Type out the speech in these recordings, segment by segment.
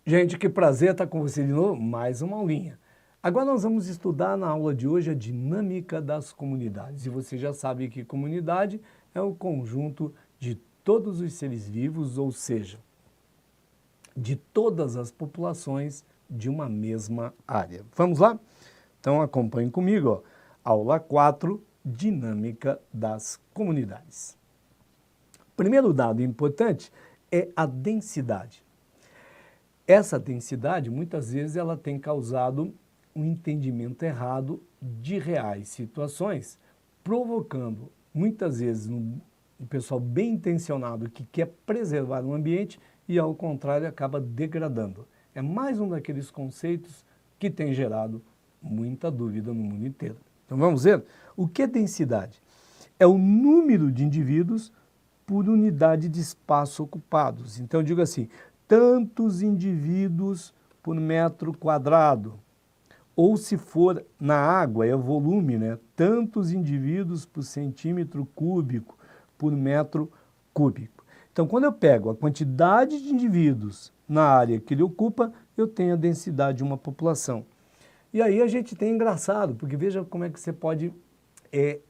Gente, que prazer estar com você de novo, mais uma aulinha. Agora nós vamos estudar na aula de hoje a dinâmica das comunidades. E você já sabe que comunidade é o conjunto de todos os seres vivos, ou seja, de todas as populações de uma mesma área. Vamos lá? Então acompanhe comigo, ó. Aula 4, dinâmica das comunidades. Primeiro dado importante é a densidade. Essa densidade, muitas vezes, ela tem causado um entendimento errado de reais situações, provocando, muitas vezes, um pessoal bem intencionado que quer preservar o ambiente e, ao contrário, acaba degradando. É mais um daqueles conceitos que tem gerado muita dúvida no mundo inteiro. Então, vamos ver? O que é densidade? É o número de indivíduos por unidade de espaço ocupados. Então, eu digo assim, tantos indivíduos por metro quadrado. Ou se for na água, é o volume, né? Tantos indivíduos por centímetro cúbico por metro cúbico. Então, quando eu pego a quantidade de indivíduos na área que ele ocupa, eu tenho a densidade de uma população. E aí a gente tem engraçado, porque veja como é que você pode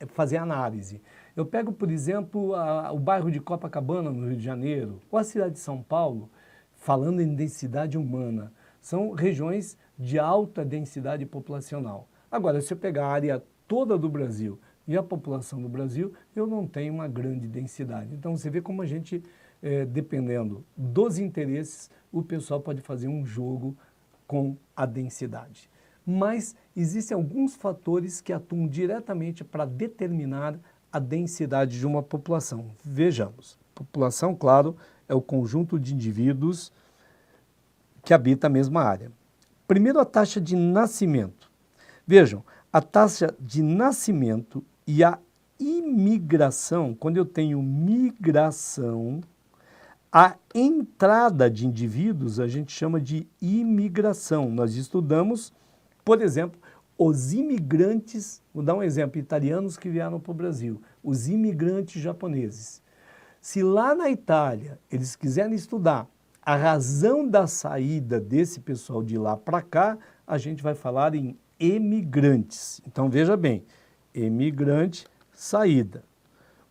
fazer análise. Eu pego, por exemplo, o bairro de Copacabana, no Rio de Janeiro, ou a cidade de São Paulo, falando em densidade humana. São regiões de alta densidade populacional. Agora, se eu pegar a área toda do Brasil e a população do Brasil, eu não tenho uma grande densidade. Então, você vê como a gente, dependendo dos interesses, o pessoal pode fazer um jogo com a densidade. Mas existem alguns fatores que atuam diretamente para determinar a densidade de uma população. Vejamos. População, claro, é o conjunto de indivíduos que habita a mesma área. Primeiro, a taxa de nascimento. Vejam, a taxa de nascimento e a imigração, quando eu tenho migração, a entrada de indivíduos a gente chama de imigração. Nós estudamos, por exemplo, os imigrantes, vou dar um exemplo, italianos que vieram para o Brasil, os imigrantes japoneses. Se lá na Itália eles quiserem estudar a razão da saída desse pessoal de lá para cá, a gente vai falar em emigrantes. Então veja bem, emigrante, saída.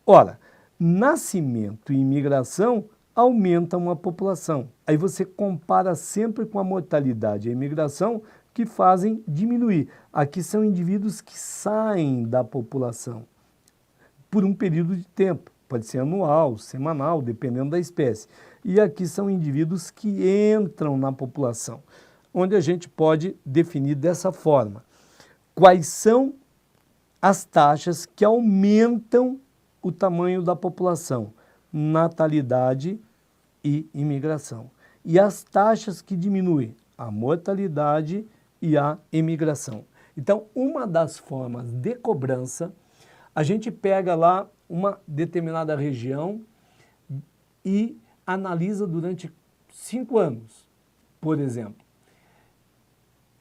Ora, nascimento e imigração aumentam a população. Aí você compara sempre com a mortalidade e a imigração que fazem diminuir. Aqui são indivíduos que saem da população por um período de tempo. Pode ser anual, semanal, dependendo da espécie. E aqui são indivíduos que entram na população, onde a gente pode definir dessa forma. Quais são as taxas que aumentam o tamanho da população? Natalidade e imigração. E as taxas que diminuem? A mortalidade e a imigração. Então, uma das formas de cobrança, a gente pega lá uma determinada região e analisa durante 5 anos, por exemplo.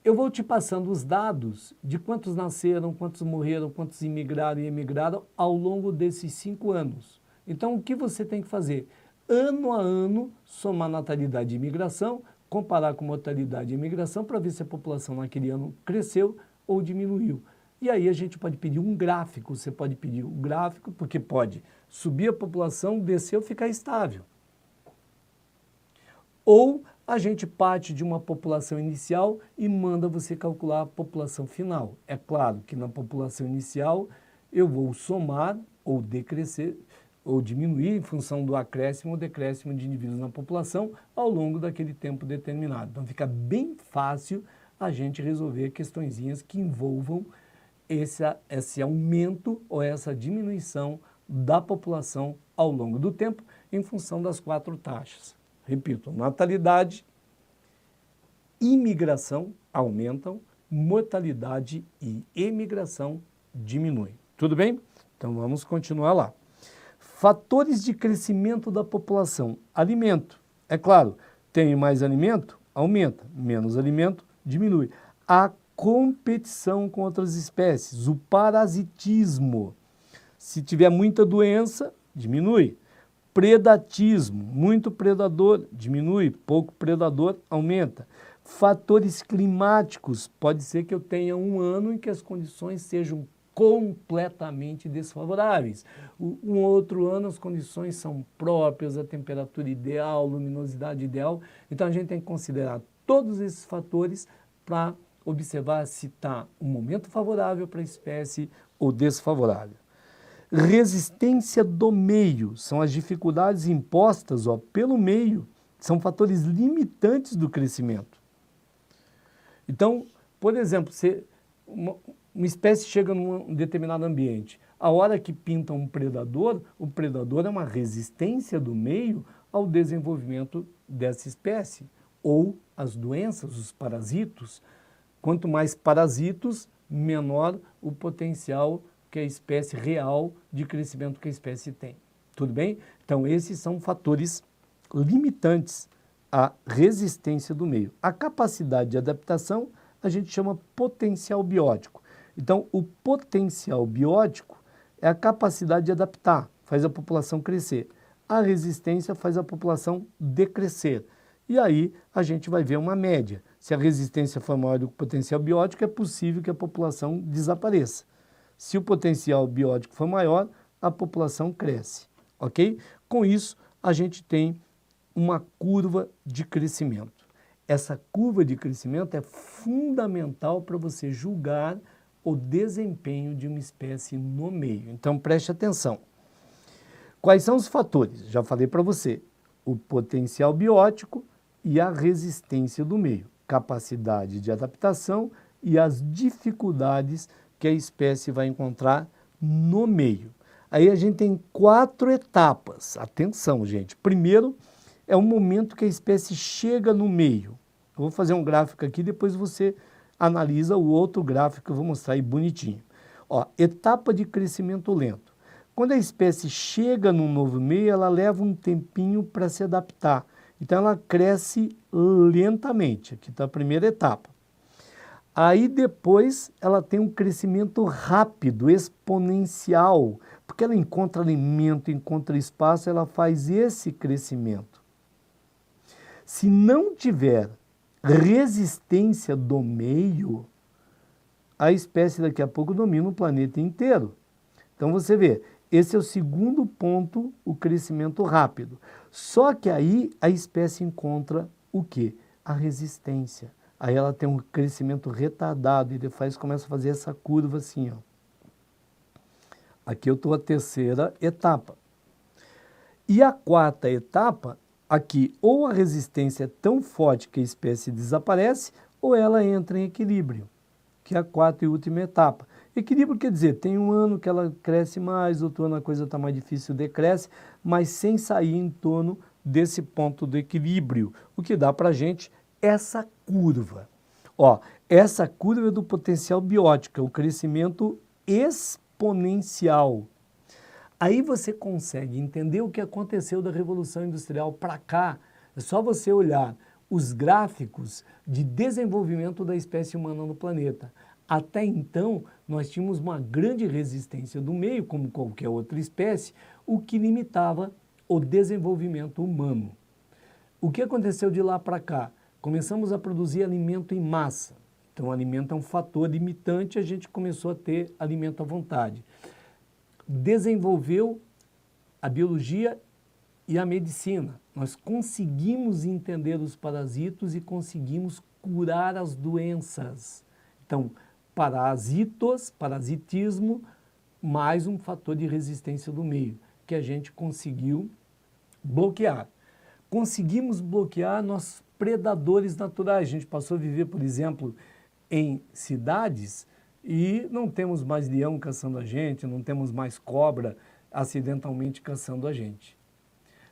Eu vou te passando os dados de quantos nasceram, quantos morreram, quantos imigraram e emigraram ao longo desses 5 anos. Então, o que você tem que fazer? Ano a ano, somar natalidade e imigração, comparar com mortalidade e imigração para ver se a população naquele ano cresceu ou diminuiu. E aí a gente pode pedir um gráfico, você pode pedir um gráfico, porque pode subir a população, descer ou ficar estável. Ou a gente parte de uma população inicial e manda você calcular a população final. É claro que na população inicial eu vou somar ou decrescer ou diminuir em função do acréscimo ou decréscimo de indivíduos na população ao longo daquele tempo determinado. Então fica bem fácil a gente resolver questõezinhas que envolvam esse aumento ou essa diminuição da população ao longo do tempo em função das 4 taxas. Repito, natalidade, imigração aumentam, mortalidade e emigração diminuem. Tudo bem? Então vamos continuar lá. Fatores de crescimento da população. Alimento. É claro, tem mais alimento, aumenta. Menos alimento, diminui. A competição com outras espécies, o parasitismo. Se tiver muita doença, diminui. Predatismo, muito predador, diminui, pouco predador, aumenta. Fatores climáticos, pode ser que eu tenha um ano em que as condições sejam completamente desfavoráveis. Um outro ano as condições são próprias, a temperatura ideal, luminosidade ideal. Então a gente tem que considerar todos esses fatores para observar se está um momento favorável para a espécie ou desfavorável. Resistência do meio, são as dificuldades impostas pelo meio, são fatores limitantes do crescimento. Então, por exemplo, uma espécie chega num determinado ambiente, a hora que pinta um predador, o predador é uma resistência do meio ao desenvolvimento dessa espécie, ou as doenças, os parasitos. Quanto mais parasitos, menor o potencial que a espécie real de crescimento que a espécie tem. Tudo bem? Então, esses são fatores limitantes à resistência do meio. A capacidade de adaptação a gente chama potencial biótico. Então, o potencial biótico é a capacidade de adaptar, faz a população crescer. A resistência faz a população decrescer. E aí a gente vai ver uma média. Se a resistência for maior do que o potencial biótico, é possível que a população desapareça. Se o potencial biótico for maior, a população cresce, ok? Com isso, a gente tem uma curva de crescimento. Essa curva de crescimento é fundamental para você julgar o desempenho de uma espécie no meio. Então, preste atenção. Quais são os fatores? Já falei para você. O potencial biótico e a resistência do meio, capacidade de adaptação e as dificuldades que a espécie vai encontrar no meio. Aí a gente tem 4 etapas. Atenção, gente. Primeiro é o momento que a espécie chega no meio. Eu vou fazer um gráfico aqui, depois você analisa o outro gráfico que eu vou mostrar aí bonitinho. Ó, etapa de crescimento lento. Quando a espécie chega num novo meio, ela leva um tempinho para se adaptar. Então ela cresce lentamente. Aqui está a primeira etapa. Aí depois ela tem um crescimento rápido, exponencial, porque ela encontra alimento, encontra espaço, ela faz esse crescimento. Se não tiver resistência do meio, a espécie daqui a pouco domina o planeta inteiro. Então você vê, esse é o segundo ponto, o crescimento rápido. Só que aí a espécie encontra o quê? A resistência. Aí ela tem um crescimento retardado e depois começa a fazer essa curva assim, ó. Aqui eu estou a terceira etapa. E a quarta etapa, aqui ou a resistência é tão forte que a espécie desaparece, ou ela entra em equilíbrio, que é a quarta e última etapa. Equilíbrio quer dizer, tem um ano que ela cresce mais, outro ano a coisa está mais difícil, decresce, mas sem sair em torno desse ponto do equilíbrio, o que dá para a gente essa curva. Ó, essa curva é do potencial biótico, é o crescimento exponencial. Aí você consegue entender o que aconteceu da Revolução Industrial para cá. É só você olhar os gráficos de desenvolvimento da espécie humana no planeta. Até então, nós tínhamos uma grande resistência do meio, como qualquer outra espécie, o que limitava o desenvolvimento humano. O que aconteceu de lá para cá? Começamos a produzir alimento em massa. Então, o alimento é um fator limitante, a gente começou a ter alimento à vontade. Desenvolveu a biologia e a medicina. Nós conseguimos entender os parasitos e conseguimos curar as doenças. Então, parasitismo, mais um fator de resistência do meio, que a gente conseguiu bloquear. Conseguimos bloquear nossos predadores naturais. A gente passou a viver, por exemplo, em cidades e não temos mais leão caçando a gente, não temos mais cobra acidentalmente caçando a gente.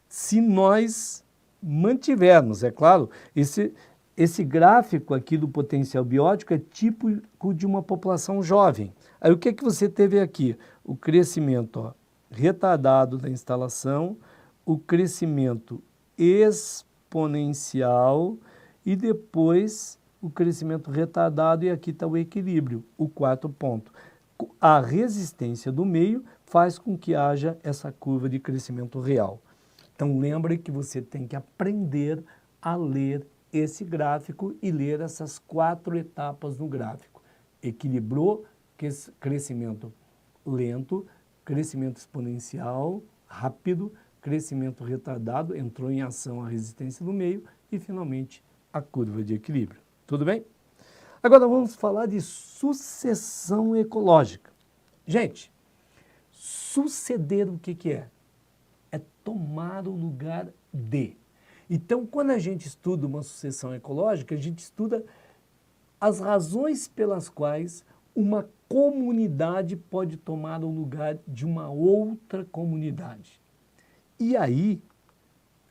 Se nós mantivermos, é claro, esse gráfico aqui do potencial biótico é típico de uma população jovem. Aí o que você teve aqui? O crescimento retardado da instalação, o crescimento exponencial e depois o crescimento retardado, e aqui está o equilíbrio, o quarto ponto. A resistência do meio faz com que haja essa curva de crescimento real. Então lembre que você tem que aprender a ler esse gráfico e ler essas 4 etapas no gráfico. Equilibrou, crescimento lento, crescimento exponencial, rápido, crescimento retardado, entrou em ação a resistência do meio e, finalmente, a curva de equilíbrio. Tudo bem? Agora vamos falar de sucessão ecológica. Gente, suceder o que é? É tomar o lugar de. Então, quando a gente estuda uma sucessão ecológica, a gente estuda as razões pelas quais uma comunidade pode tomar o lugar de uma outra comunidade. E aí,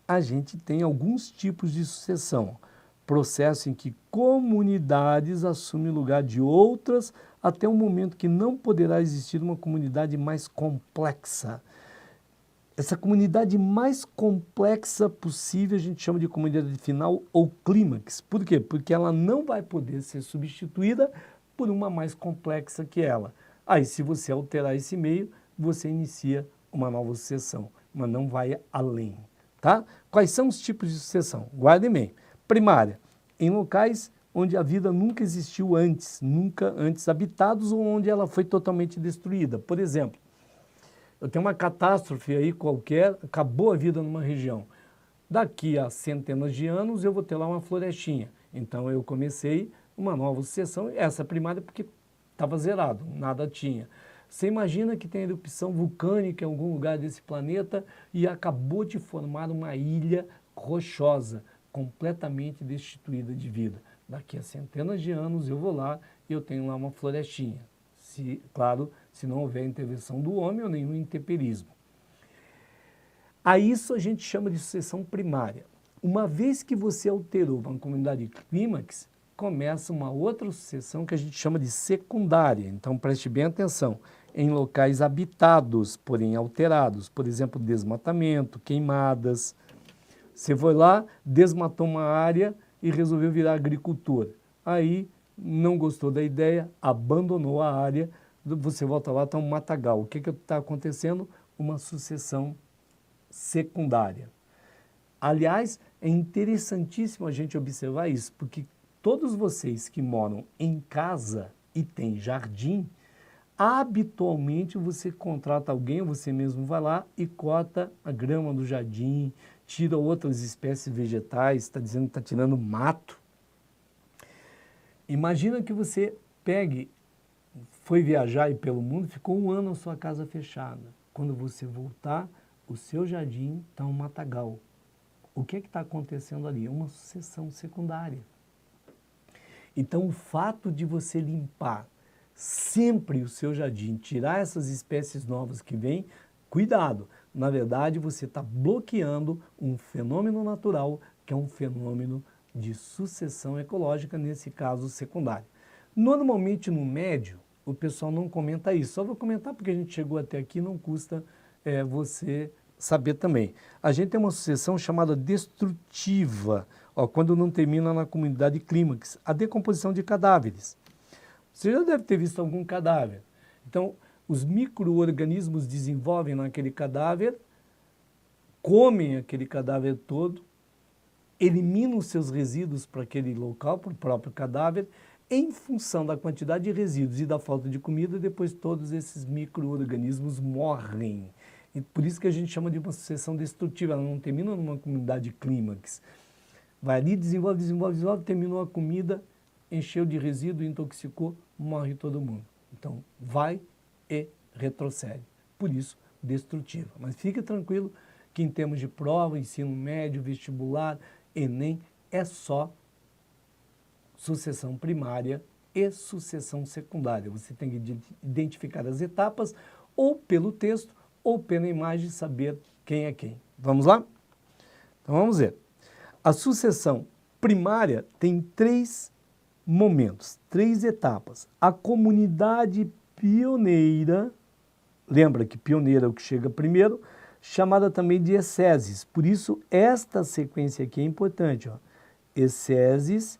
a gente tem alguns tipos de sucessão. Processo em que comunidades assumem o lugar de outras até um momento que não poderá existir uma comunidade mais complexa. Essa comunidade mais complexa possível a gente chama de comunidade final ou clímax. Por quê? Porque ela não vai poder ser substituída por uma mais complexa que ela. Aí, se você alterar esse meio, você inicia uma nova sucessão, mas não vai além, tá? Quais são os tipos de sucessão? Guardem bem. Primária, em locais onde a vida nunca existiu antes, nunca antes habitados ou onde ela foi totalmente destruída. Por exemplo, eu tenho uma catástrofe aí qualquer, acabou a vida numa região. Daqui a centenas de anos eu vou ter lá uma florestinha. Então eu comecei uma nova sucessão, essa primária porque estava zerado, nada tinha. Você imagina que tem erupção vulcânica em algum lugar desse planeta e acabou de formar uma ilha rochosa, completamente destituída de vida. Daqui a centenas de anos eu vou lá e eu tenho lá uma florestinha. Claro, se não houver intervenção do homem ou nenhum intemperismo. A isso a gente chama de sucessão primária. Uma vez que você alterou uma comunidade clímax, começa uma outra sucessão que a gente chama de secundária. Então preste bem atenção. Em locais habitados, porém alterados, por exemplo, desmatamento, queimadas. Você foi lá, desmatou uma área e resolveu virar agricultor. Aí não gostou da ideia, abandonou a área, você volta lá, está um matagal. O que está acontecendo? Uma sucessão secundária. Aliás, é interessantíssimo a gente observar isso, porque todos vocês que moram em casa e têm jardim, habitualmente você contrata alguém, você mesmo vai lá e corta a grama do jardim, tira outras espécies vegetais, está dizendo que está tirando mato. Imagina que você foi viajar aí pelo mundo, ficou um ano a sua casa fechada. Quando você voltar, o seu jardim está um matagal. O que está acontecendo ali? Uma sucessão secundária. Então, o fato de você limpar sempre o seu jardim, tirar essas espécies novas que vêm, cuidado. Na verdade, você está bloqueando um fenômeno natural, que é um fenômeno de sucessão ecológica, nesse caso secundário. Normalmente no médio, o pessoal não comenta isso. Só vou comentar porque a gente chegou até aqui, não custa você saber também. A gente tem uma sucessão chamada destrutiva, quando não termina na comunidade clímax, a decomposição de cadáveres. Você já deve ter visto algum cadáver. Então, os micro-organismos desenvolvem naquele cadáver, comem aquele cadáver todo, eliminam os seus resíduos para aquele local, para o próprio cadáver, em função da quantidade de resíduos e da falta de comida, depois todos esses micro-organismos morrem. E por isso que a gente chama de uma sucessão destrutiva, ela não termina numa comunidade clímax. Vai ali, desenvolve, terminou a comida, encheu de resíduo, intoxicou, morre todo mundo. Então, vai e retrocede. Por isso, destrutiva. Mas fique tranquilo que em termos de prova, ensino médio, vestibular, Enem, é só sucessão primária e sucessão secundária. Você tem que identificar as etapas ou pelo texto ou pela imagem, saber quem é quem. Vamos lá? Então vamos ver. A sucessão primária tem 3 momentos, 3 etapas. A comunidade pioneira, lembra que pioneira é o que chega primeiro, chamada também de ecésis. Por isso, esta sequência aqui é importante. Ecésis,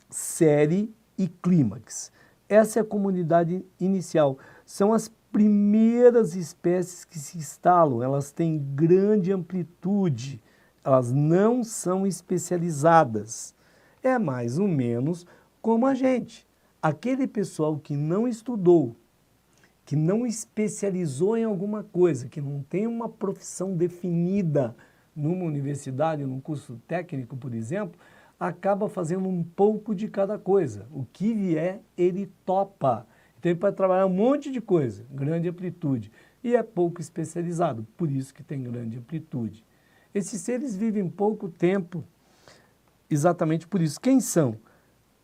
série e clímax. Essa é a comunidade inicial. São as primeiras espécies que se instalam, elas têm grande amplitude, elas não são especializadas. É mais ou menos como a gente. Aquele pessoal que não estudou, que não especializou em alguma coisa, que não tem uma profissão definida numa universidade, num curso técnico, por exemplo, acaba fazendo um pouco de cada coisa. O que vier, ele topa. Então ele pode trabalhar um monte de coisa, grande amplitude, e é pouco especializado, por isso que tem grande amplitude. Esses seres vivem pouco tempo, exatamente por isso. Quem são?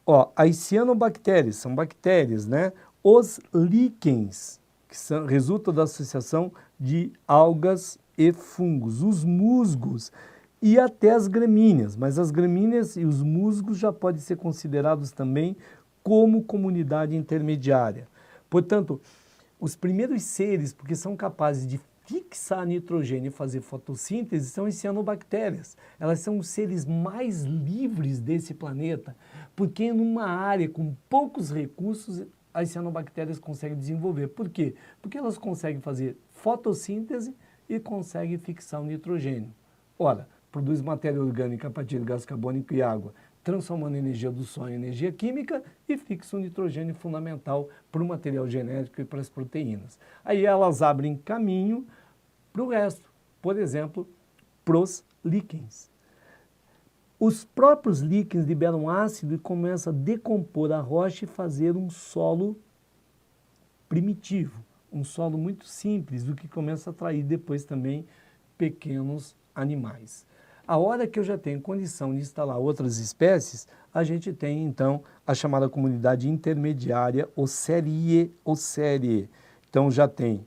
Ó, as cianobactérias, são bactérias, né? Os líquens, que resultam da associação de algas e fungos. Os musgos e até as gramíneas, mas as gramíneas e os musgos já podem ser considerados também como comunidade intermediária. Portanto, os primeiros seres, porque são capazes de fixar nitrogênio e fazer fotossíntese, são as cianobactérias. Elas são os seres mais livres desse planeta, porque numa área com poucos recursos, as cianobactérias conseguem desenvolver. Por quê? Porque elas conseguem fazer fotossíntese e conseguem fixar o nitrogênio. Ora, produz matéria orgânica a partir de gás carbônico e água, transformando a energia do sol em energia química e fixa o nitrogênio fundamental para o material genético e para as proteínas. Aí elas abrem caminho para o resto, por exemplo, para os líquens. Os próprios líquens liberam ácido e começam a decompor a rocha e fazer um solo primitivo, um solo muito simples, o que começa a atrair depois também pequenos animais. A hora que eu já tenho condição de instalar outras espécies, a gente tem então a chamada comunidade intermediária ou série. Então já tem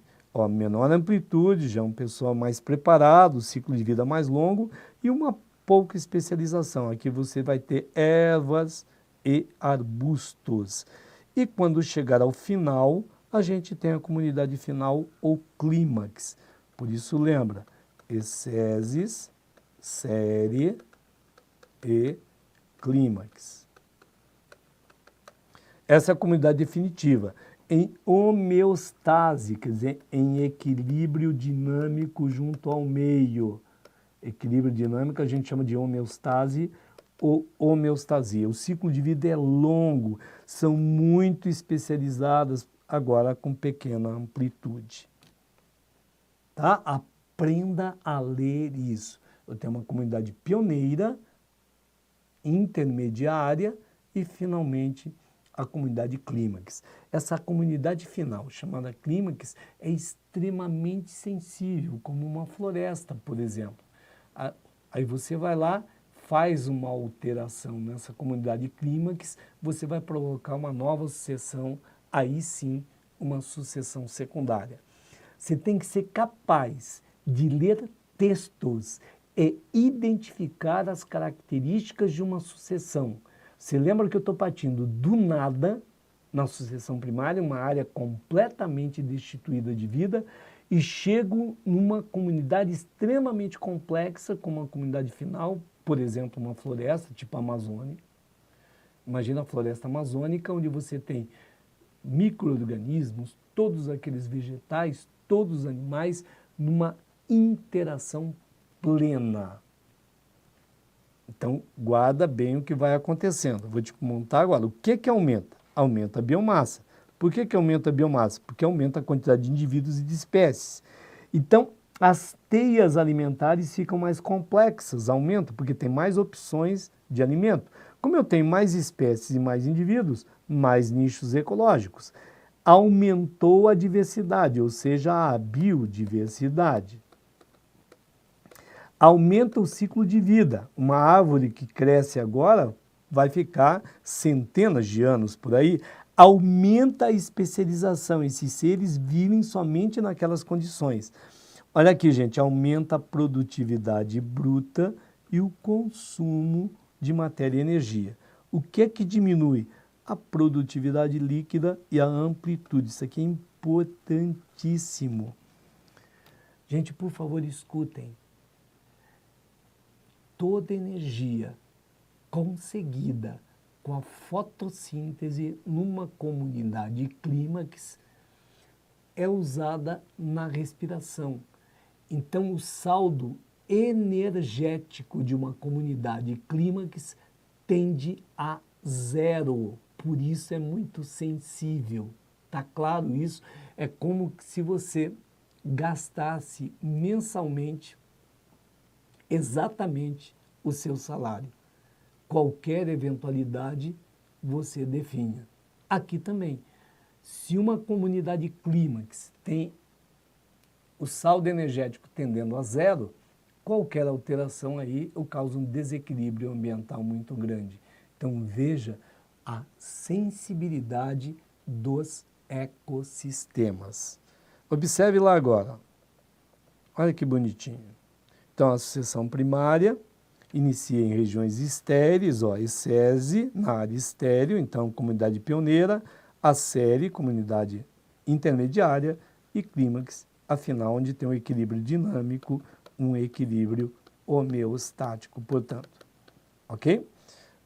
menor amplitude, já é um pessoal mais preparado, ciclo de vida mais longo e uma pouca especialização. Aqui você vai ter ervas e arbustos. E quando chegar ao final, a gente tem a comunidade final ou clímax. Por isso lembra, Eceses, série e clímax. Essa é a comunidade definitiva. Em homeostase, quer dizer, em equilíbrio dinâmico junto ao meio. Equilíbrio dinâmico a gente chama de homeostase ou homeostasia. O ciclo de vida é longo, são muito especializadas, agora com pequena amplitude. Tá? Aprenda a ler isso. Eu tenho uma comunidade pioneira, intermediária e, finalmente, a comunidade clímax. Essa comunidade final, chamada clímax, é extremamente sensível, como uma floresta, por exemplo. Aí você vai lá, faz uma alteração nessa comunidade clímax, você vai provocar uma nova sucessão, aí sim, uma sucessão secundária. Você tem que ser capaz de ler textos e identificar as características de uma sucessão. Você lembra que eu estou partindo do nada, na sucessão primária, uma área completamente destituída de vida, e chego numa comunidade extremamente complexa, como uma comunidade final, por exemplo, uma floresta, tipo a Amazônia. Imagina a floresta amazônica, onde você tem micro-organismos, todos aqueles vegetais, todos os animais, numa interação plena. Então, guarda bem o que vai acontecendo. Vou te montar agora. O que aumenta? Aumenta a biomassa. Por que aumenta a biomassa? Porque aumenta a quantidade de indivíduos e de espécies. Então, as teias alimentares ficam mais complexas, aumentam, porque tem mais opções de alimento. Como eu tenho mais espécies e mais indivíduos, mais nichos ecológicos. Aumentou a diversidade, ou seja, a biodiversidade. Aumenta o ciclo de vida. Uma árvore que cresce agora vai ficar centenas de anos por aí. Aumenta a especialização. Esses seres vivem somente naquelas condições. Olha aqui, gente, aumenta a produtividade bruta e o consumo de matéria e energia. O que é que diminui? A produtividade líquida e a amplitude. Isso aqui é importantíssimo. Gente, por favor, escutem. Toda energia conseguida com a fotossíntese numa comunidade clímax é usada na respiração. Então, o saldo energético de uma comunidade clímax tende a 0. Por isso é muito sensível. Tá claro isso? É como se você gastasse mensalmente exatamente o seu salário. Qualquer eventualidade você definha. Aqui também, se uma comunidade clímax tem o saldo energético tendendo a 0, qualquer alteração aí causa um desequilíbrio ambiental muito grande. Então veja a sensibilidade dos ecossistemas. Observe lá agora. Olha que bonitinho. Então, a sucessão primária inicia em regiões estéreis, ESSESI, na área estéreo, então comunidade pioneira, a série, comunidade intermediária e clímax, afinal, onde tem um equilíbrio dinâmico, um equilíbrio homeostático, portanto. Ok?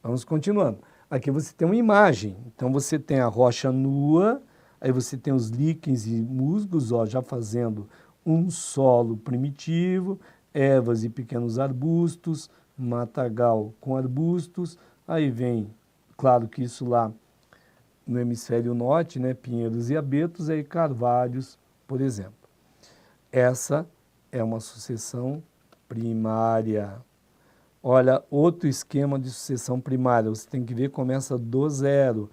Vamos continuando. Aqui você tem uma imagem, então você tem a rocha nua, aí você tem os líquens e musgos, já fazendo um solo primitivo, ervas e pequenos arbustos, matagal com arbustos, aí vem, claro que isso lá no hemisfério norte, né, pinheiros e abetos, aí carvalhos, por exemplo. Essa é uma sucessão primária. Olha, outro esquema de sucessão primária, você tem que ver, começa do 0.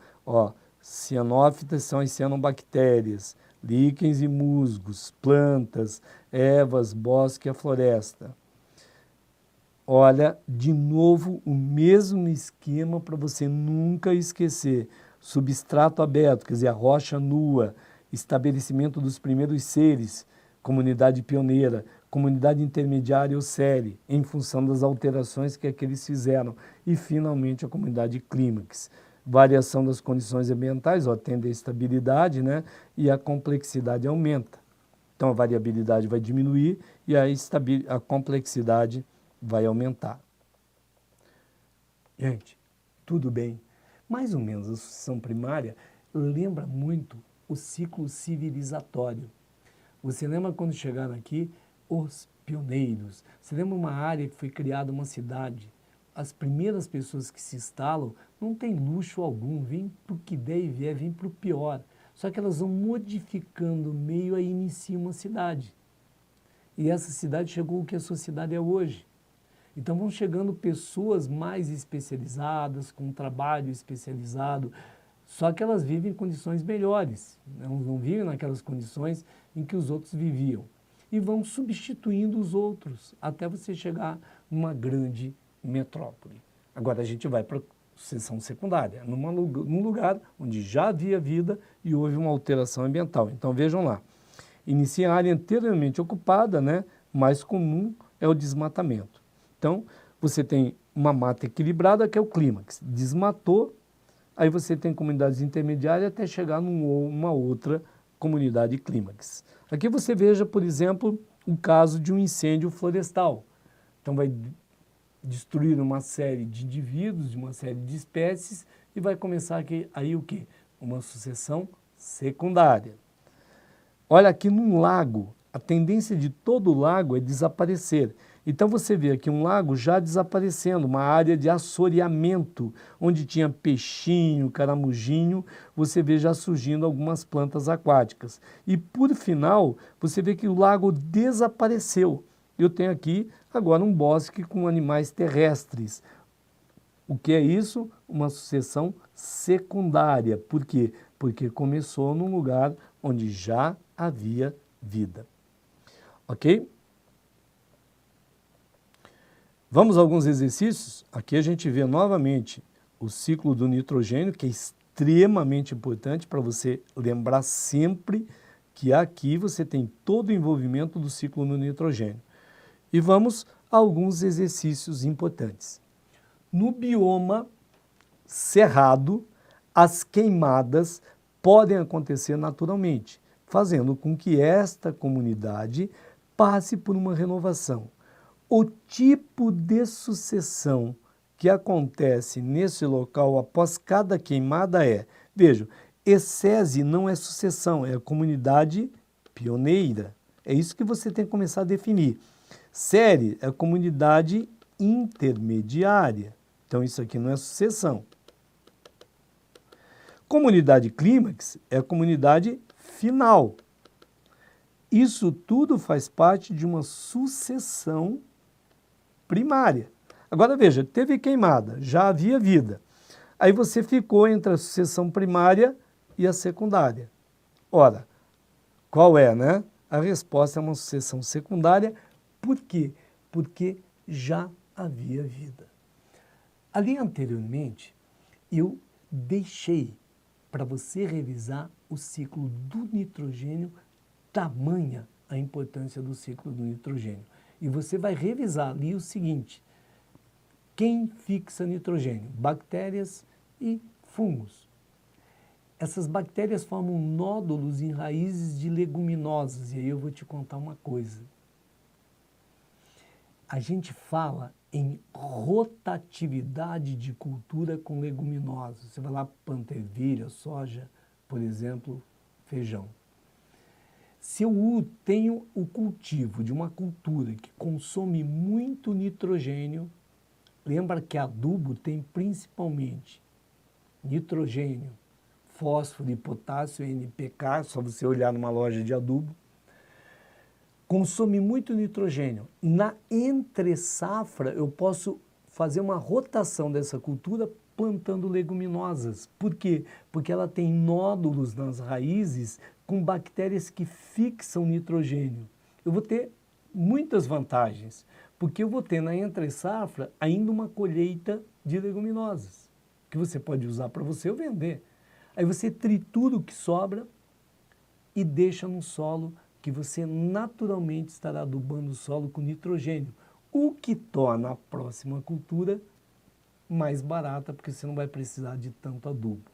Cianófitas são as cianobactérias, líquens e musgos, plantas, ervas, bosque e a floresta. Olha, de novo, o mesmo esquema para você nunca esquecer. Substrato aberto, quer dizer, a rocha nua, estabelecimento dos primeiros seres, comunidade pioneira, comunidade intermediária ou série, em função das alterações que aqueles fizeram. E, finalmente, a comunidade clímax. Variação das condições ambientais, tende à estabilidade, né? E a complexidade aumenta. Então, a variabilidade vai diminuir e a complexidade vai aumentar. Gente, tudo bem. Mais ou menos a sucessão primária lembra muito o ciclo civilizatório. Você lembra quando chegaram aqui os pioneiros? Você lembra uma área que foi criada uma cidade? As primeiras pessoas que se instalam não têm luxo algum, vem para o que der e vier, vem para o pior. Só que elas vão modificando o meio e iniciam uma cidade. E essa cidade chegou ao que a sociedade é hoje. Então vão chegando pessoas mais especializadas, com um trabalho especializado, só que elas vivem em condições melhores, não vivem naquelas condições em que os outros viviam. E vão substituindo os outros, até você chegar numa grande metrópole. Agora a gente vai para a sucessão secundária, num lugar onde já havia vida e houve uma alteração ambiental. Então vejam lá, inicia a área anteriormente ocupada, né? Mais comum é o desmatamento. Então, você tem uma mata equilibrada, que é o clímax. Desmatou, aí você tem comunidades intermediárias até chegar numa outra comunidade clímax. Aqui você veja, por exemplo, o caso de um incêndio florestal. Então, vai destruir uma série de indivíduos, de uma série de espécies, e vai começar aqui, aí o quê? Uma sucessão secundária. Olha, aqui num lago, a tendência de todo lago é desaparecer. Então você vê aqui um lago já desaparecendo, uma área de assoreamento, onde tinha peixinho, caramujinho, você vê já surgindo algumas plantas aquáticas. E por final, você vê que o lago desapareceu. Eu tenho aqui agora um bosque com animais terrestres. O que é isso? Uma sucessão secundária. Por quê? Porque começou num lugar onde já havia vida. Ok? Vamos a alguns exercícios? Aqui a gente vê novamente o ciclo do nitrogênio, que é extremamente importante para você lembrar sempre que aqui você tem todo o envolvimento do ciclo do nitrogênio. E vamos a alguns exercícios importantes. No bioma cerrado, as queimadas podem acontecer naturalmente, fazendo com que esta comunidade passe por uma renovação. O tipo de sucessão que acontece nesse local após cada queimada vejam, ESSESI não é sucessão, é a comunidade pioneira. É isso que você tem que começar a definir. Série é comunidade intermediária. Então, isso aqui não é sucessão. Comunidade clímax é a comunidade final. Isso tudo faz parte de uma sucessão primária. Agora veja, teve queimada, já havia vida. Aí você ficou entre a sucessão primária e a secundária. Ora, qual é, né? A resposta é uma sucessão secundária. Por quê? Porque já havia vida. Ali anteriormente, eu deixei para você revisar o ciclo do nitrogênio, tamanha a importância do ciclo do nitrogênio. E você vai revisar ali o seguinte: quem fixa nitrogênio? Bactérias e fungos. Essas bactérias formam nódulos em raízes de leguminosas. E aí eu vou te contar uma coisa. A gente fala em rotatividade de cultura com leguminosas. Você vai lá, planta ervilha, soja, por exemplo, feijão. Se eu tenho o cultivo de uma cultura que consome muito nitrogênio, lembra que adubo tem principalmente nitrogênio, fósforo e potássio, NPK, só você olhar numa loja de adubo. Consome muito nitrogênio. Na entre-safra, eu posso fazer uma rotação dessa cultura plantando leguminosas. Por quê? Porque ela tem nódulos nas raízes com bactérias que fixam nitrogênio. Eu vou ter muitas vantagens, porque eu vou ter na entre-safra ainda uma colheita de leguminosas, que você pode usar para você ou vender. Aí você tritura o que sobra e deixa no solo, que você naturalmente estará adubando o solo com nitrogênio, o que torna a próxima cultura mais barata, porque você não vai precisar de tanto adubo.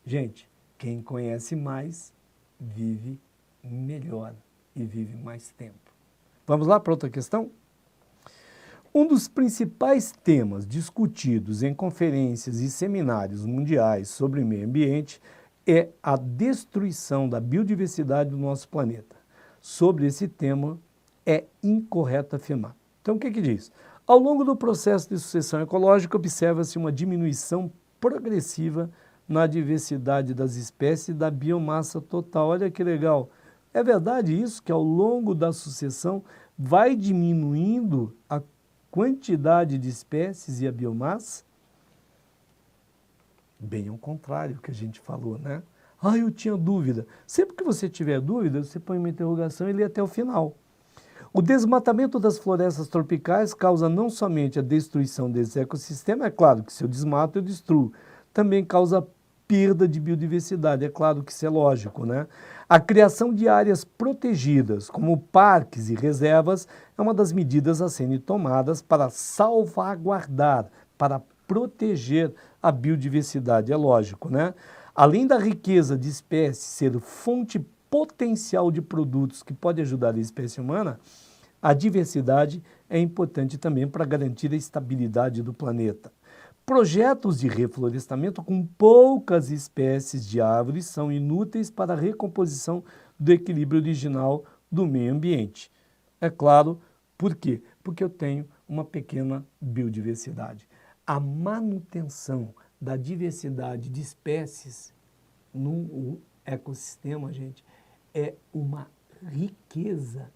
Gente, quem conhece mais, vive melhor e vive mais tempo. Vamos lá para outra questão? Um dos principais temas discutidos em conferências e seminários mundiais sobre meio ambiente é a destruição da biodiversidade do nosso planeta. Sobre esse tema, é incorreto afirmar. Então, o que diz? Ao longo do processo de sucessão ecológica, observa-se uma diminuição progressiva na diversidade das espécies e da biomassa total. Olha que legal. É verdade isso, que ao longo da sucessão vai diminuindo a quantidade de espécies e a biomassa? Bem ao contrário do que a gente falou, né? Ah, eu tinha dúvida. Sempre que você tiver dúvida, você põe uma interrogação e lê até o final. O desmatamento das florestas tropicais causa não somente a destruição desse ecossistema, é claro que se eu desmato eu destruo, também causa perda de biodiversidade, é claro que isso é lógico, né? A criação de áreas protegidas, como parques e reservas, é uma das medidas a serem tomadas para salvaguardar, para proteger a biodiversidade, é lógico, né? Além da riqueza de espécies ser fonte potencial de produtos que pode ajudar a espécie humana, a diversidade é importante também para garantir a estabilidade do planeta. Projetos de reflorestamento com poucas espécies de árvores são inúteis para a recomposição do equilíbrio original do meio ambiente. É claro, por quê? Porque eu tenho uma pequena biodiversidade. A manutenção da diversidade de espécies no ecossistema, gente, é uma riqueza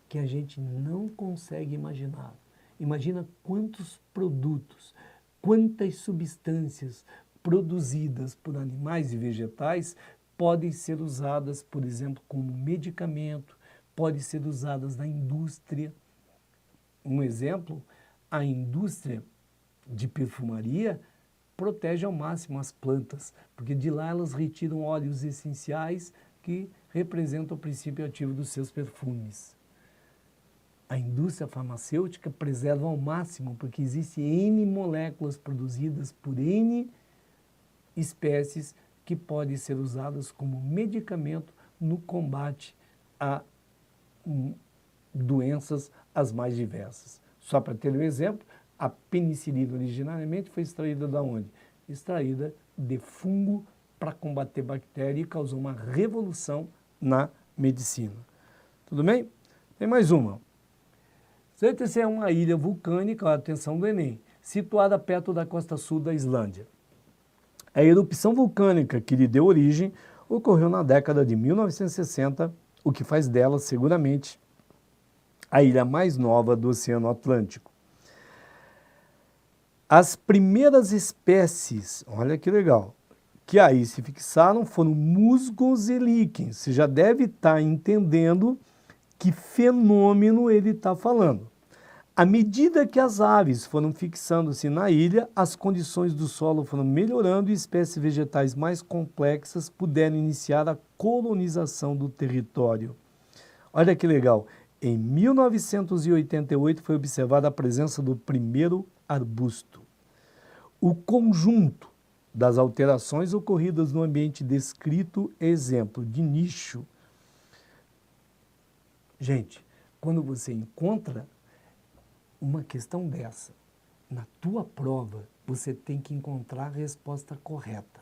que a gente não consegue imaginar. Imagina quantos produtos, quantas substâncias produzidas por animais e vegetais podem ser usadas, por exemplo, como medicamento, podem ser usadas na indústria. Um exemplo, a indústria de perfumaria protege ao máximo as plantas, porque de lá elas retiram óleos essenciais que representam o princípio ativo dos seus perfumes. A indústria farmacêutica preserva ao máximo, porque existem N moléculas produzidas por N espécies que podem ser usadas como medicamento no combate a doenças as mais diversas. Só para ter um exemplo, a penicilina originariamente foi extraída de onde? Extraída de fungo para combater bactéria e causou uma revolução na medicina. Tudo bem? Tem mais uma. Zuytse é uma ilha vulcânica, atenção do Enem, situada perto da costa sul da Islândia. A erupção vulcânica que lhe deu origem ocorreu na década de 1960, o que faz dela, seguramente, a ilha mais nova do Oceano Atlântico. As primeiras espécies, olha que legal, que aí se fixaram foram musgos e líquens. Você já deve estar entendendo que fenômeno ele está falando. À medida que as aves foram fixando-se na ilha, as condições do solo foram melhorando e espécies vegetais mais complexas puderam iniciar a colonização do território. Olha que legal, em 1988 foi observada a presença do primeiro arbusto. O conjunto das alterações ocorridas no ambiente descrito é exemplo de nicho. Gente, quando você encontra uma questão dessa na tua prova, você tem que encontrar a resposta correta.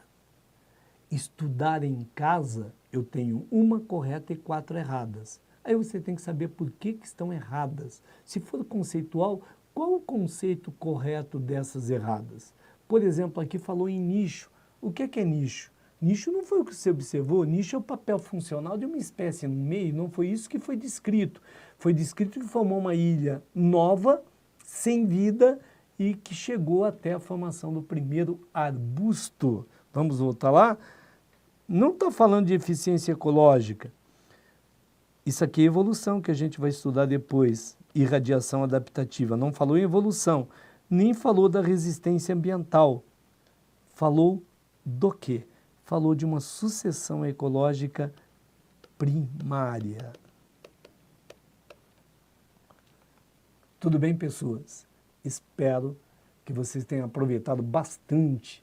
Estudar em casa, eu tenho uma correta e 4 erradas. Aí você tem que saber por que estão erradas. Se for conceitual, qual o conceito correto dessas erradas? Por exemplo, aqui falou em nicho. O que é nicho? Nicho não foi o que você observou, nicho é o papel funcional de uma espécie no meio, não foi isso que foi descrito. Foi descrito que formou uma ilha nova, sem vida e que chegou até a formação do primeiro arbusto. Vamos voltar lá? Não está falando de eficiência ecológica. Isso aqui é evolução que a gente vai estudar depois, irradiação adaptativa. Não falou em evolução, nem falou da resistência ambiental. Falou do quê? Falou de uma sucessão ecológica primária. Tudo bem, pessoas? Espero que vocês tenham aproveitado bastante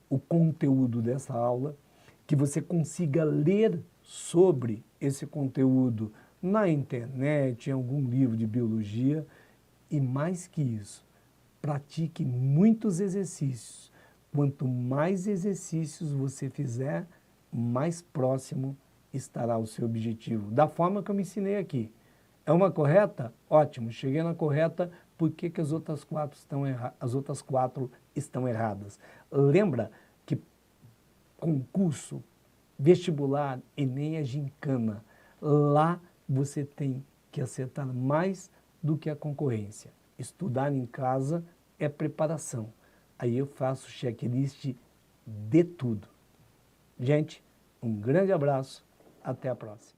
o conteúdo dessa aula, que você consiga ler sobre esse conteúdo na internet, em algum livro de biologia e, mais que isso, pratique muitos exercícios. Quanto mais exercícios você fizer, mais próximo estará o seu objetivo, da forma que eu me ensinei aqui. É uma correta? Ótimo, cheguei na correta, por que as outras 4 estão erradas? Lembra que concurso, vestibular, Enem é gincana. Lá você tem que acertar mais do que a concorrência. Estudar em casa é preparação. Aí eu faço checklist de tudo. Gente, um grande abraço, até a próxima.